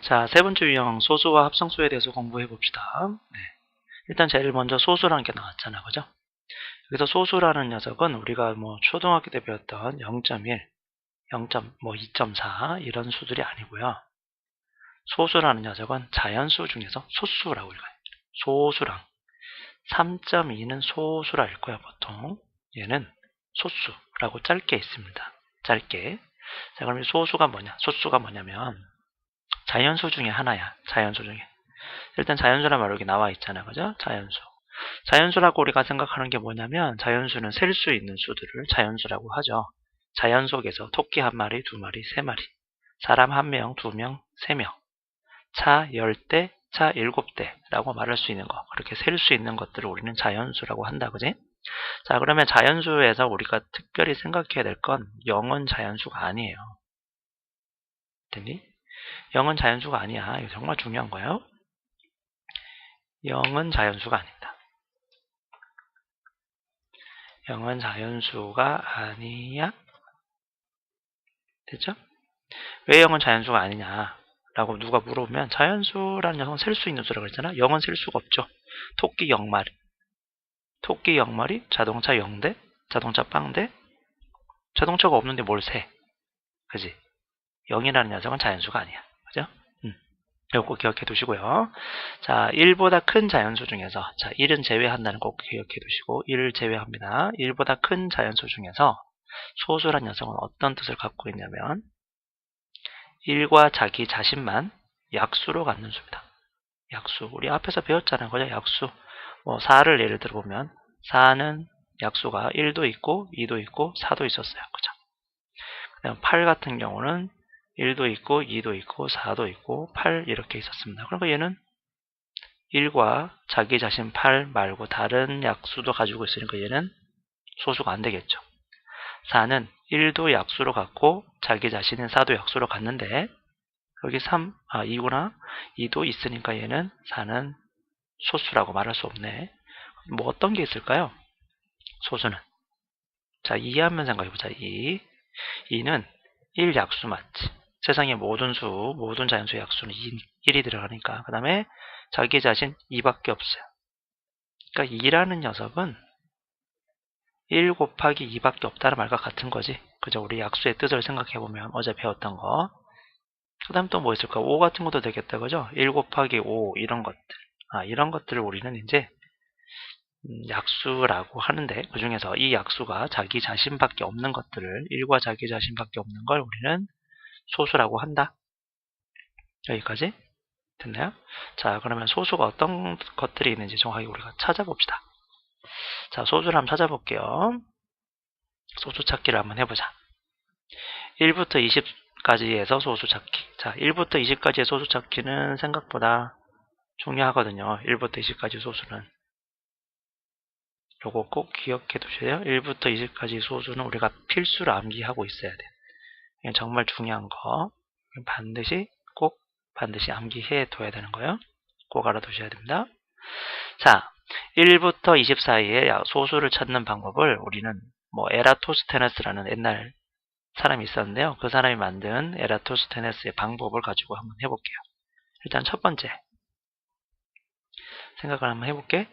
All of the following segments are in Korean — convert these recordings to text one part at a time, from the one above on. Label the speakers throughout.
Speaker 1: 자, 세 번째 유형 소수와 합성수에 대해서 공부해 봅시다. 네. 일단 제일 먼저 소수라는 게 나왔잖아, 그죠? 여기서 소수라는 녀석은 우리가 뭐 초등학교 때 배웠던 0.1, 0. 뭐 2.4 이런 수들이 아니고요. 소수라는 녀석은 자연수 중에서 소수라고 읽어요. 소수랑 3.2는 소수라 읽고요, 보통. 얘는 소수라고 짧게 있습니다. 짧게. 자, 그럼 이 소수가 뭐냐? 소수가 뭐냐면 자연수 중에 하나야. 자연수 중에. 일단 자연수란 말 여기 나와 있잖아, 그죠? 자연수. 자연수라고 우리가 생각하는 게 뭐냐면 자연수는 셀 수 있는 수들을 자연수라고 하죠. 자연 속에서 토끼 한 마리, 두 마리, 세 마리, 사람 한 명, 두 명, 세 명, 차 10대, 차 7대라고 말할 수 있는 거. 그렇게 셀 수 있는 것들을 우리는 자연수라고 한다, 그지? 자, 그러면 자연수에서 우리가 특별히 생각해야 될 건 0은 자연수가 아니에요. 됐니? 0은 자연수가 아니야. 이거 정말 중요한 거예요. 0은 자연수가 아니다. 0은 자연수가 아니야. 됐죠? 왜 0은 자연수가 아니냐 라고 누가 물어보면 자연수라는 녀석은 셀 수 있는 수라고 그랬잖아. 0은 셀 수가 없죠. 토끼 0마리, 토끼 0마리, 자동차 0대, 자동차 빵대, 자동차가 없는데 뭘 세? 그지? 0이라는 녀석은 자연수가 아니야. 그죠? 이거 꼭 기억해 두시고요. 자, 1보다 큰 자연수 중에서, 자, 1은 제외한다는 꼭 기억해 두시고, 1을 제외합니다. 1보다 큰 자연수 중에서 소수란 녀석은 어떤 뜻을 갖고 있냐면 1과 자기 자신만 약수로 갖는 수입니다. 약수. 우리 앞에서 배웠잖아요. 그죠? 약수. 뭐 4를 예를 들어보면 4는 약수가 1도 있고 2도 있고 4도 있었어요. 그죠? 그다음 8 같은 경우는 1도 있고 2도 있고 4도 있고 8 이렇게 있었습니다. 그러니까 얘는 1과 자기 자신 8 말고 다른 약수도 가지고 있으니까 얘는 소수가 안 되겠죠. 4는 1도 약수로 갖고 자기 자신은 4도 약수로 갖는데 여기 2구나. 2도 있으니까 얘는 4는 소수라고 말할 수 없네. 뭐 어떤 게 있을까요? 소수는. 자, 2 한번 생각해보자. 2. 2는 1 약수 맞지? 세상의 모든 모든 자연수 약수는 1이 들어가니까. 그 다음에 자기 자신 2밖에 없어요. 그러니까 2라는 녀석은 1 곱하기 2밖에 없다는 말과 같은 거지. 그죠? 우리 약수의 뜻을 생각해보면 어제 배웠던 거. 그 다음 또 뭐 있을까? 5 같은 것도 되겠다. 그죠? 1 곱하기 5 이런 것들. 이런 것들을 우리는 이제 약수라고 하는데 그 중에서 이 약수가 자기 자신밖에 없는 것들을 1과 자기 자신밖에 없는 걸 우리는 소수라고 한다. 여기까지 됐나요? 자, 그러면 소수가 어떤 것들이 있는지 정확하게 우리가 찾아봅시다. 자, 소수를 한번 찾아볼게요. 소수 찾기를 한번 해보자. 1부터 20까지에서 소수 찾기. 자, 1부터 20까지의 소수 찾기는 생각보다 중요하거든요. 1부터 20까지 소수는. 요거 꼭 기억해 두세요. 1부터 20까지 소수는 우리가 필수로 암기하고 있어야 돼. 이게 정말 중요한 거. 반드시 암기해 둬야 되는 거예요. 꼭 알아두셔야 됩니다. 자, 1부터 20 사이에 소수를 찾는 방법을 우리는 뭐 에라토스테네스라는 옛날 사람이 있었는데요. 그 사람이 만든 에라토스테네스의 방법을 가지고 한번 해볼게요. 일단 첫 번째 생각을 한번 해볼게.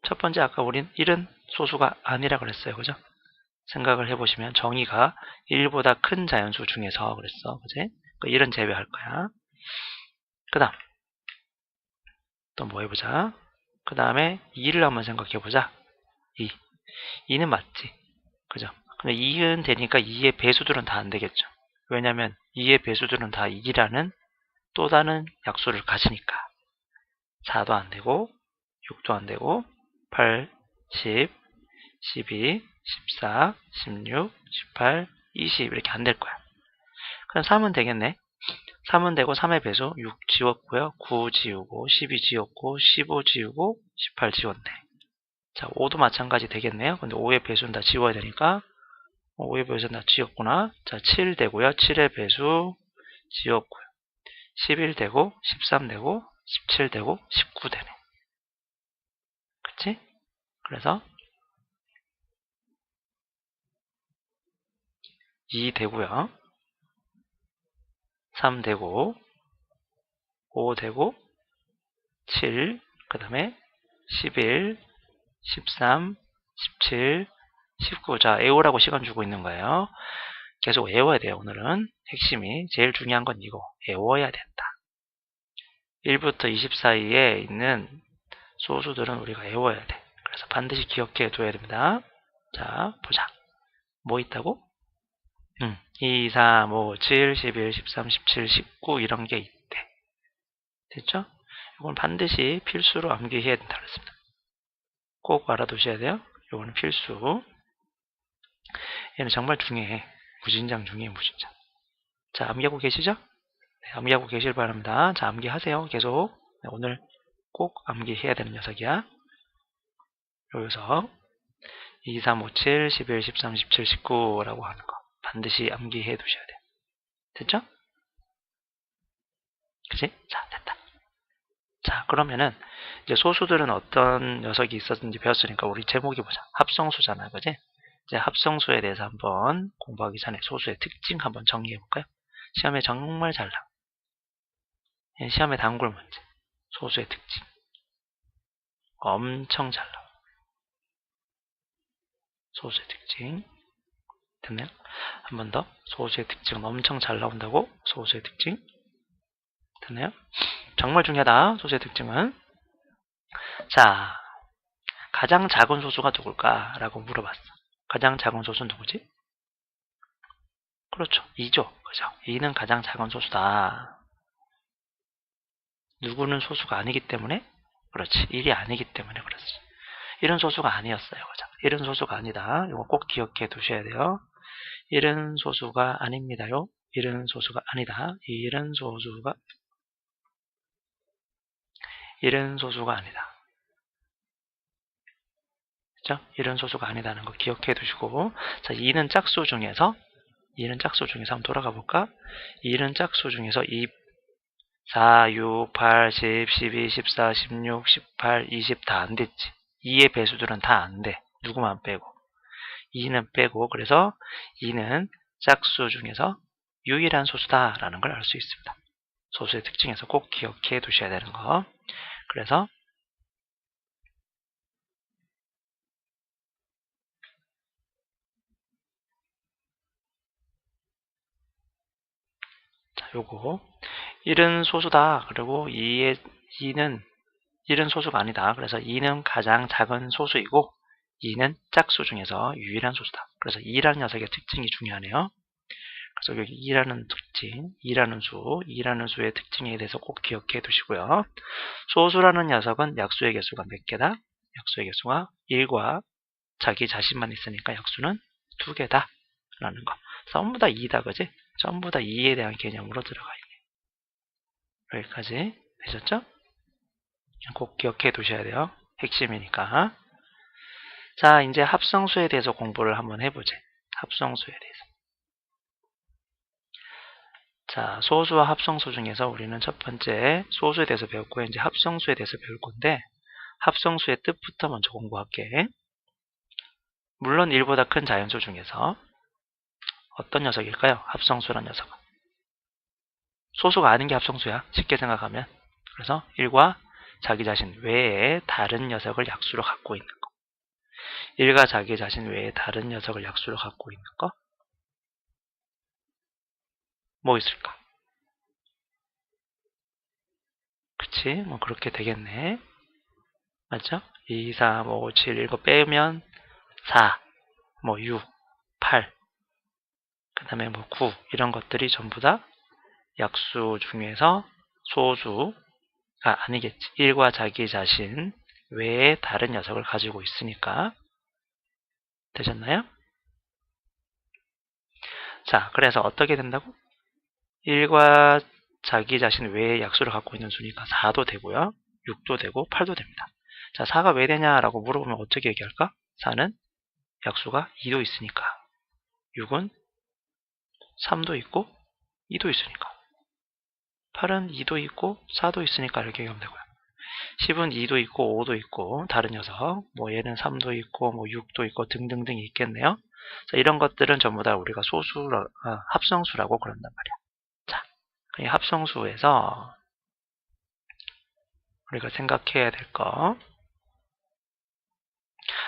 Speaker 1: 첫 번째 아까 우린 1은 소수가 아니라 그랬어요. 그죠? 생각을 해보시면 정의가 1보다 큰 자연수 중에서 그랬어. 그지? 그 1은 제외할 거야. 그 다음 또 뭐 해보자. 그 다음에 2를 한번 생각해보자. 2. 2는 맞지. 그죠? 근데 2는 되니까 2의 배수들은 다 안 되겠죠. 왜냐면 2의 배수들은 다 2라는 또 다른 약수를 가지니까 4도 안 되고 6도 안 되고 8, 10, 12, 14, 16, 18, 20 이렇게 안 될 거야. 그럼 3은 되겠네. 3은 되고 3의 배수 6 지웠고요. 9 지우고 12 지웠고 15 지우고 18 지웠네. 자, 5도 마찬가지 되겠네요. 근데 5의 배수는 다 지워야 되니까 5의 배수는 다 지웠구나. 자, 7 되고요. 7의 배수 지웠고요. 11 되고 13 되고 17 되고 19 되네. 그치? 그래서 2 되고요. 3 되고 5 되고 7, 그 다음에 11, 13, 17, 19. 자, 외우라고 시간 주고 있는 거예요. 계속 외워야 돼요. 오늘은 핵심이 제일 중요한 건 이거. 외워야 된다. 1부터 20 사이에 있는 소수들은 우리가 외워야 돼. 그래서 반드시 기억해 둬야 됩니다. 자, 보자. 뭐 있다고? 2, 3, 5, 7, 11, 13, 17, 19 이런 게 있대. 됐죠? 이건 반드시 필수로 암기해야 된다 그랬습니다. 꼭 알아두셔야 돼요. 이거는 필수. 얘는 정말 중요해. 무진장 중요해, 무진장. 자, 암기하고 계시죠? 네, 암기하고 계실 바랍니다. 자, 암기하세요. 계속. 네, 오늘 꼭 암기해야 되는 녀석이야. 여기서 2, 3, 5, 7, 11, 13, 17, 19라고 하는 거 반드시 암기해 두셔야 돼요. 됐죠? 그치? 자, 됐다. 자, 그러면은 이제 소수들은 어떤 녀석이 있었는지 배웠으니까 우리 제목이 보자. 합성수잖아, 그지? 이제 합성수에 대해서 한번 공부하기 전에 소수의 특징 한번 정리해 볼까요? 시험에 정말 잘 나와. 시험에 단골 문제. 소수의 특징. 엄청 잘 나와. 소수의 특징. 됐나요? 한 번 더. 소수의 특징은 엄청 잘 나온다고. 소수의 특징. 됐나요? 정말 중요하다. 소수의 특징은. 자, 가장 작은 소수가 누굴까? 라고 물어봤어. 가장 작은 소수는 누구지? 그렇죠. 2죠. 그죠? 2는 가장 작은 소수다. 누구는 소수가 아니기 때문에? 그렇지. 1이 아니기 때문에 그렇지. 1은 소수가 아니었어요. 그죠? 1은 소수가 아니다. 이거 꼭 기억해 두셔야 돼요. 1은 소수가 아닙니다요. 1은 소수가 아니다. 1은 소수가 아니다. 그죠? 1은 소수가 아니다는 거 기억해 두시고. 자, 2는 짝수 중에서 한번 돌아가 볼까? 2는 짝수 중에서 2, 4, 6, 8, 10, 12, 14, 16, 18, 20 다 안 됐지. 2의 배수들은 다 안 돼. 누구만 빼고. 2는 빼고, 그래서 2는 짝수 중에서 유일한 소수다라는 걸 알 수 있습니다. 소수의 특징에서 꼭 기억해 두셔야 되는 거. 그래서 자, 요거 1은 소수다. 그리고 2는 1은 소수가 아니다. 그래서 2는 가장 작은 소수이고 2는 짝수 중에서 유일한 소수다. 그래서 2라는 녀석의 특징이 중요하네요. 그래서 여기 2라는 특징, 2라는 수의 특징에 대해서 꼭 기억해 두시고요. 소수라는 녀석은 약수의 개수가 몇 개다? 약수의 개수가 1과 자기 자신만 있으니까 약수는 2개다. 라는 거. 전부 다 2다, 그지? 전부 다 2에 대한 개념으로 들어가 있네. 여기까지 되셨죠? 꼭 기억해 두셔야 돼요. 핵심이니까. 자, 이제 합성수에 대해서 공부를 한번 해보죠. 합성수에 대해서. 자, 소수와 합성수 중에서 우리는 첫 번째 소수에 대해서 배웠고 이제 합성수에 대해서 배울 건데 합성수의 뜻부터 먼저 공부할게. 물론 1보다 큰 자연수 중에서 어떤 녀석일까요? 합성수란 녀석은. 소수가 아닌 게 합성수야. 쉽게 생각하면. 그래서 1과 자기 자신 외에 다른 녀석을 약수로 갖고 있는 거. 1과 자기 자신 외에 다른 녀석을 약수로 갖고 있는 거. 뭐 있을까? 그치? 뭐 그렇게 되겠네. 맞죠? 2, 3, 5, 7 이거 빼면 4, 뭐 6, 8, 그 다음에 뭐 9 이런 것들이 전부 다 약수 중에서 소수가 아니겠지. 1과 자기 자신 외에 다른 녀석을 가지고 있으니까. 되셨나요? 자, 그래서 어떻게 된다고? 1과 자기 자신 외에 약수를 갖고 있는 수니까 4도 되고요. 6도 되고 8도 됩니다. 자, 4가 왜 되냐라고 물어보면 어떻게 얘기할까? 4는 약수가 2도 있으니까. 6은 3도 있고 2도 있으니까. 8은 2도 있고 4도 있으니까 이렇게 얘기하면 되고요. 10은 2도 있고 5도 있고 다른 녀석 뭐 얘는 3도 있고 뭐 6도 있고 등등등 있겠네요. 자, 이런 것들은 전부 다 우리가 합성수라고 그런단 말이야. 자, 이 합성수에서 우리가 생각해야 될 거.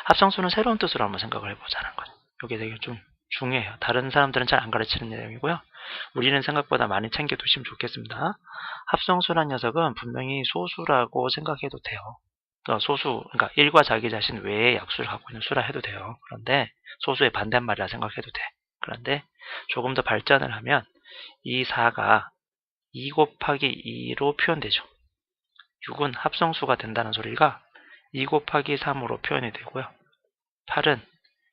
Speaker 1: 합성수는 새로운 뜻으로 한번 생각을 해보자는 거죠. 이게 되게 좀 중요해요. 다른 사람들은 잘 안 가르치는 내용이고요. 우리는 생각보다 많이 챙겨두시면 좋겠습니다. 합성수란 녀석은 분명히 소수라고 생각해도 돼요. 소수, 그러니까 1과 자기 자신 외에 약수를 갖고 있는 수라 해도 돼요. 그런데 소수의 반대말이라 생각해도 돼. 그런데 조금 더 발전을 하면 이 4가 2 곱하기 2로 표현되죠. 6은 합성수가 된다는 소리가 2 곱하기 3으로 표현이 되고요. 8은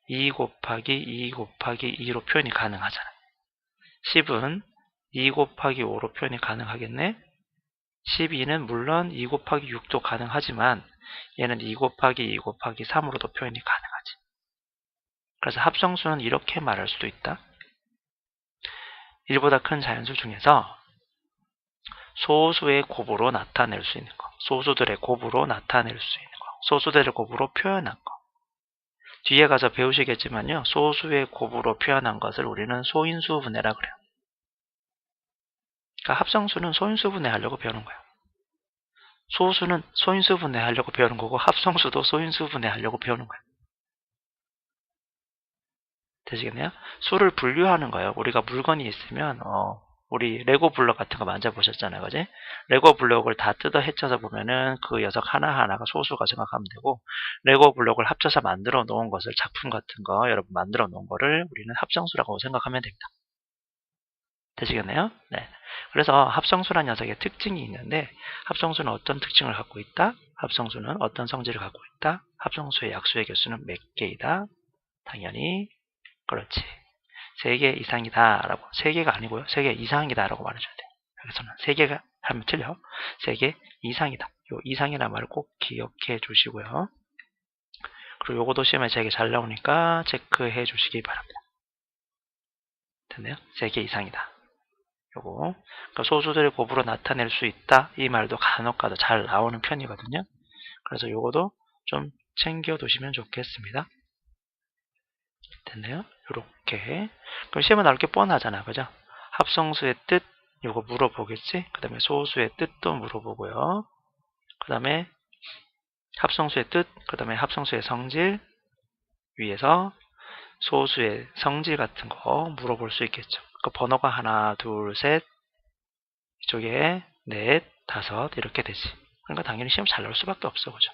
Speaker 1: 2 곱하기 2 곱하기 2로 표현이 가능하잖아요. 10은 2 곱하기 5로 표현이 가능하겠네. 12는 물론 2 곱하기 6도 가능하지만 얘는 2 곱하기 2 곱하기 3으로도 표현이 가능하지. 그래서 합성수는 이렇게 말할 수도 있다. 1보다 큰 자연수 중에서 소수의 곱으로 나타낼 수 있는 거, 소수들의 곱으로 나타낼 수 있는 거, 소수들의 곱으로 표현한 거. 뒤에 가서 배우시겠지만요. 소수의 곱으로 표현한 것을 우리는 소인수분해라 그래요. 그러니까 합성수는 소인수분해 하려고 배우는 거예요. 소수는 소인수분해 하려고 배우는 거고 합성수도 소인수분해 하려고 배우는 거예요. 되시겠네요? 수를 분류하는 거예요. 우리가 물건이 있으면 우리 레고 블록 같은 거 만져보셨잖아요. 그지? 레고 블록을 다 뜯어 헤쳐서 보면은 그 녀석 하나하나가 소수가 생각하면 되고, 레고 블록을 합쳐서 만들어 놓은 것을, 작품 같은 거 여러분 만들어 놓은 거를 우리는 합성수라고 생각하면 됩니다. 되시겠네요? 네. 그래서 합성수라는 녀석의 특징이 있는데, 합성수는 어떤 특징을 갖고 있다? 합성수는 어떤 성질을 갖고 있다? 합성수의 약수의 개수는 몇 개이다? 당연히 그렇지. 3개 이상이다 라고, 3개가 아니고요. 3개 이상이다 라고 말해줘야 돼. 여기서는 3개가 하면 틀려. 3개 이상이다. 요 이상이라는 말을 꼭 기억해 주시고요. 그리고 요거도 시험에 되게 잘 나오니까 체크해 주시기 바랍니다. 됐네요? 3개 이상이다. 요거. 그러니까 소수들의 곱으로 나타낼 수 있다. 이 말도 간혹가다 잘 나오는 편이거든요. 그래서 요거도 좀 챙겨 두시면 좋겠습니다. 됐네요? 요렇게. 그럼 시험에 나올 게 뻔하잖아. 그죠? 합성수의 뜻, 요거 물어보겠지? 그 다음에 소수의 뜻도 물어보고요. 그 다음에 합성수의 뜻, 그 다음에 합성수의 성질, 위에서 소수의 성질 같은 거 물어볼 수 있겠죠. 그 번호가 하나, 둘, 셋, 이쪽에 넷, 다섯, 이렇게 되지. 그러니까 당연히 시험 잘 나올 수밖에 없어. 그죠?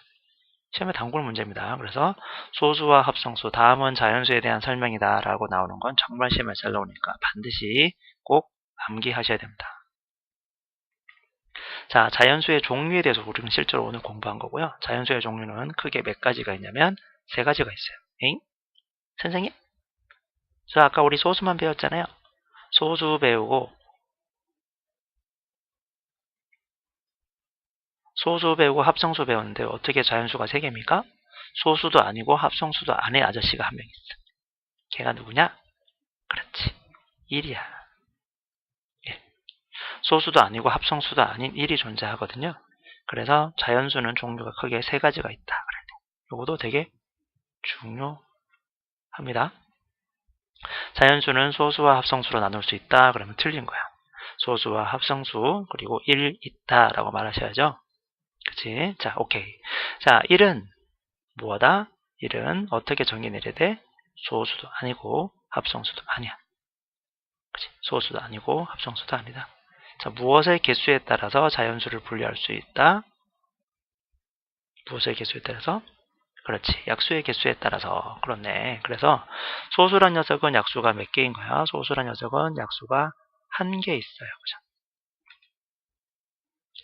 Speaker 1: 시험의 단골 문제입니다. 그래서 소수와 합성수, 다음은 자연수에 대한 설명이다 라고 나오는 건 정말 시험에 잘 나오니까 반드시 꼭 암기하셔야 됩니다. 자, 자연수의 종류에 대해서 우리는 실제로 오늘 공부한 거고요. 자연수의 종류는 크게 몇 가지가 있냐면 3가지가 있어요. 에잉? 선생님? 저 아까 우리 소수만 배웠잖아요. 소수 배우고 합성수 배웠는데 어떻게 자연수가 3개입니까? 소수도 아니고 합성수도 아닌 아저씨가 한 명 있어. 걔가 누구냐? 그렇지. 1이야. 1. 소수도 아니고 합성수도 아닌 1이 존재하거든요. 그래서 자연수는 종류가 크게 3가지가 있다. 요것도 되게 중요합니다. 자연수는 소수와 합성수로 나눌 수 있다. 그러면 틀린 거야. 소수와 합성수 그리고 1 있다 라고 말하셔야죠. 그치? 자, 오케이. 자, 1은 뭐다? 1은 어떻게 정의 내려야 돼? 소수도 아니고 합성수도 아니야. 그치? 소수도 아니고 합성수도 아니다. 자, 무엇의 개수에 따라서 자연수를 분류할 수 있다? 무엇의 개수에 따라서? 그렇지. 약수의 개수에 따라서. 그렇네. 그래서 소수란 녀석은 약수가 몇 개인 거야? 소수란 녀석은 약수가 1개 있어요. 그죠?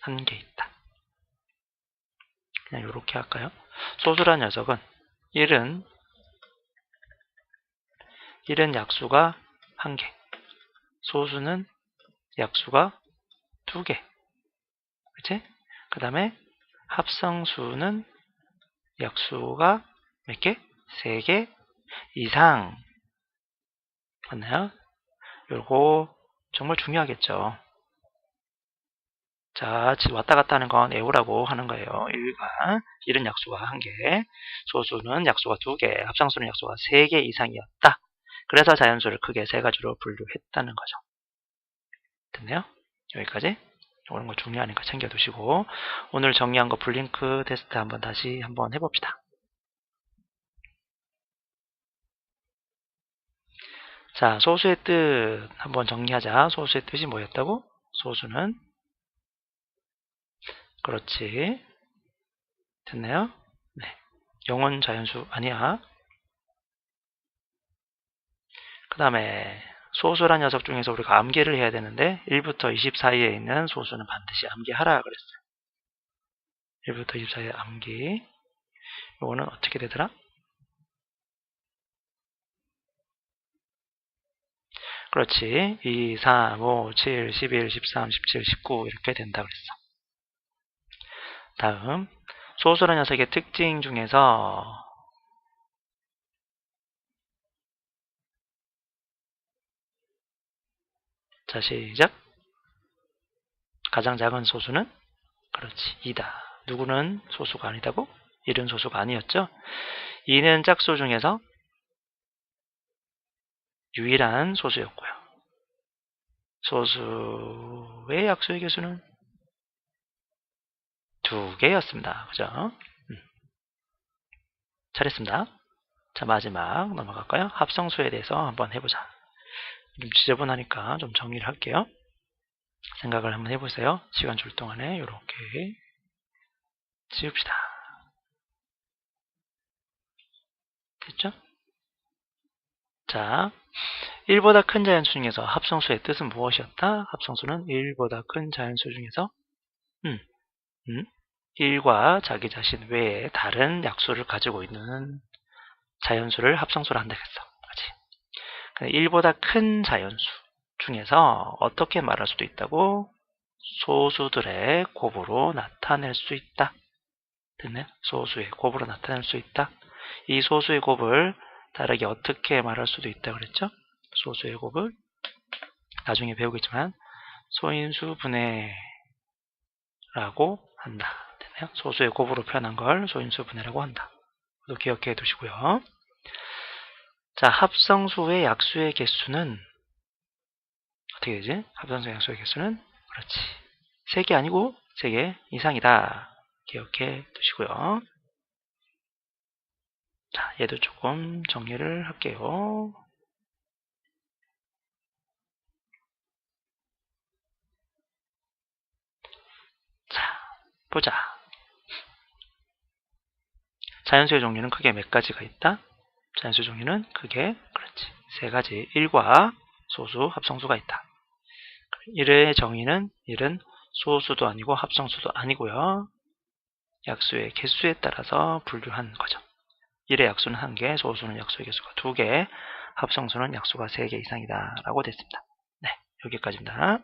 Speaker 1: 1개 있다. 그냥 이렇게 할까요? 소수란 녀석은 1은 약수가 1개. 소수는 약수가 2개. 그치? 그 다음에 합성수는 약수가 몇 개? 3개 이상. 맞나요? 요거 정말 중요하겠죠. 자, 지금 왔다 갔다 하는 건 외우라고 하는 거예요. 여기가 1은 약수가 1개, 소수는 약수가 2개, 합성수는 약수가 3개 이상이었다. 그래서 자연수를 크게 3가지로 분류했다는 거죠. 됐네요? 여기까지? 이런 거 중요하니까 챙겨두시고, 오늘 정리한 거 블링크 테스트 다시 한번 해봅시다. 자, 소수의 뜻 한번 정리하자. 소수의 뜻이 뭐였다고? 소수는, 그렇지, 됐나요? 네, 영원 자연수 아니야. 그 다음에 소수란 녀석 중에서 우리가 암기를 해야 되는데 1부터 20 사이에 있는 소수는 반드시 암기하라 그랬어요. 1부터 20 사이에 암기. 이거는 어떻게 되더라? 그렇지. 2, 3, 5, 7, 11, 13, 17, 19 이렇게 된다 그랬어. 다음, 소수란 녀석의 특징 중에서 자, 시작. 가장 작은 소수는 그렇지, 2다. 누구는 소수가 아니다고? 1은 소수가 아니었죠? 2는 짝수 중에서 유일한 소수였고요. 소수의 약수의 개수는 2개였습니다. 그죠? 잘했습니다. 자, 마지막 넘어갈까요? 합성수에 대해서 한번 해보자. 좀 지저분하니까 좀 정리를 할게요. 생각을 한번 해보세요. 시간 줄 동안에 이렇게 지웁시다. 됐죠? 자, 1보다 큰 자연수 중에서 합성수의 뜻은 무엇이었다? 합성수는 1보다 큰 자연수 중에서 1과 자기 자신 외에 다른 약수를 가지고 있는 자연수를 합성수라 한다 했어. 그치? 1보다 큰 자연수 중에서 어떻게 말할 수도 있다고? 소수들의 곱으로 나타낼 수 있다. 됐네? 소수의 곱으로 나타낼 수 있다. 이 소수의 곱을 다르게 어떻게 말할 수도 있다 그랬죠? 소수의 곱을 나중에 배우겠지만 소인수 분해라고 한다. 됐나요? 소수의 곱으로 표현한 걸 소인수 분해라고 한다. 이것도 기억해 두시고요. 자, 합성수의 약수의 개수는 어떻게 되지? 합성수의 약수의 개수는 그렇지, 3개 아니고 3개 이상이다. 기억해 두시고요. 자, 얘도 조금 정리를 할게요. 자, 보자. 자연수의 종류는 크게 몇 가지가 있다? 자연수 종류는 크게, 그렇지, 3가지. 1과 소수, 합성수가 있다. 1의 정의는 1은 소수도 아니고 합성수도 아니고요. 약수의 개수에 따라서 분류한 거죠. 1의 약수는 1개, 소수는 약수의 개수가 2개, 합성수는 약수가 3개 이상이다 라고 됐습니다. 네, 여기까지입니다.